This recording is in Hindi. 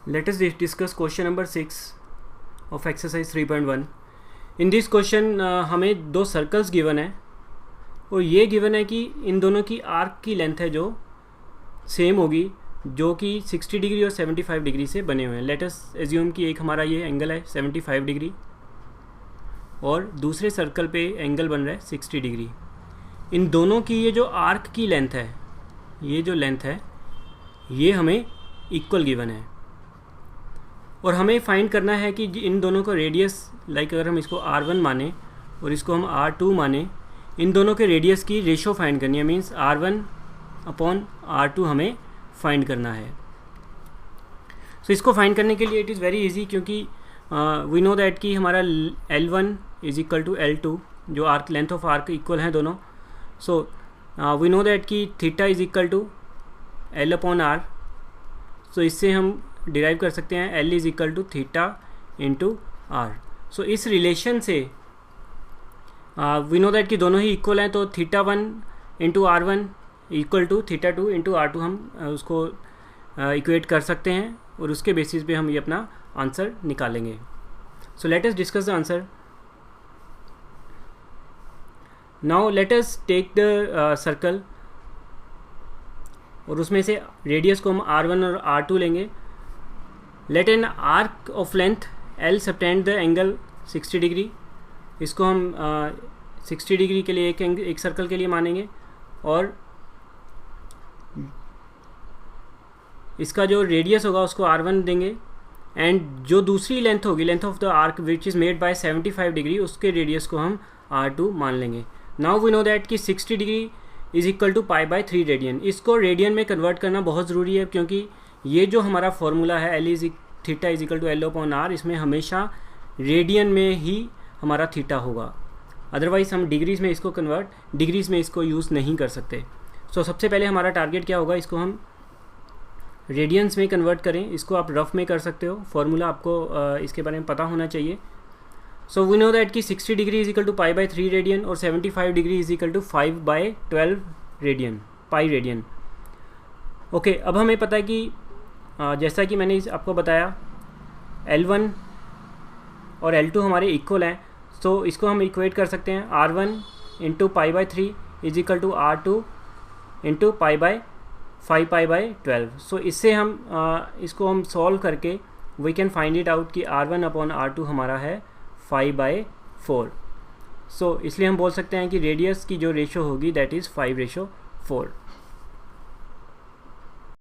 Let us discuss question number 6 of exercise 3.1. In this question हमें दो सर्कल्स गिवन है और ये गिवन है कि इन दोनों की आर्क की लेंथ है जो सेम होगी, जो कि 60 डिग्री और 75 डिग्री से बने हुए हैं. लेट अस एज्यूम कि एक हमारा ये एंगल है 75 डिग्री और दूसरे सर्कल पे एंगल बन रहा है 60 डिग्री. इन दोनों की ये जो आर्क की लेंथ है, ये जो लेंथ है ये हमें इक्वल गिवन है और हमें फाइंड करना है कि इन दोनों का रेडियस, लाइक अगर हम इसको R1 माने और इसको हम R2 माने, इन दोनों के रेडियस की रेशो फाइंड करनी है. मीन्स R1/R2 हमें फाइंड करना है. सो इसको फाइंड करने के लिए इट इज़ वेरी इजी, क्योंकि वी नो दैट कि हमारा L1 = L2, जो arc length of arc equal हैं दोनों. सो वी नो दैट कि थीटा = L/R. सो इससे हम डिराइव कर सकते हैं L = θ/R. सो इस रिलेशन से वी नो दैट कि दोनों ही इक्वल हैं, तो θ1 × R1 = θ2 × R2 हम उसको इक्वेट कर सकते हैं और उसके बेसिस पे हम ये अपना आंसर निकालेंगे. So let us discuss the answer. Now let us take the circle और उसमें से रेडियस को हम R1 और R2 लेंगे. Let an arc of length L subtend the angle 60 degree. इसको हम 60 डिग्री के लिए एक सर्कल के लिए मानेंगे और इसका जो रेडियस होगा उसको R1 देंगे एंड जो दूसरी लेंथ होगी, length of the arc which is made by 75 degree, उसके रेडियस को हम R2 मान लेंगे. नाउ वी नो दैट कि 60 डिग्री = π/3 रेडियन. इसको रेडियन में कन्वर्ट करना बहुत ज़रूरी है, क्योंकि ये जो हमारा फॉर्मूला है θ = L/R, इसमें हमेशा रेडियन में ही हमारा थीटा होगा. अदरवाइज़ हम डिग्रीज़ में इसको डिग्रीज़ में इसको यूज़ नहीं कर सकते. सो सबसे पहले हमारा टारगेट क्या होगा, इसको हम रेडियंस में कन्वर्ट करें. इसको आप रफ में कर सकते हो, फॉर्मूला आपको इसके बारे में पता होना चाहिए. सो वी नो दैट कि 60 डिग्री = π/3 रेडियन और 75 degree = 5/12 radian, pi radian. Okay, अब हमें पता है कि जैसा कि मैंने आपको बताया L1 और L2 हमारे इक्वल हैं. सो इसको हम इक्वेट कर सकते हैं R1 × π/3 = R2 × π/5π/12. सो इससे हम इसको हम सॉल्व करके we can find it out कि R1/R2 हमारा है 5/4. सो इसलिए हम बोल सकते हैं कि रेडियस की जो रेशो होगी दैट इज़ 5/4.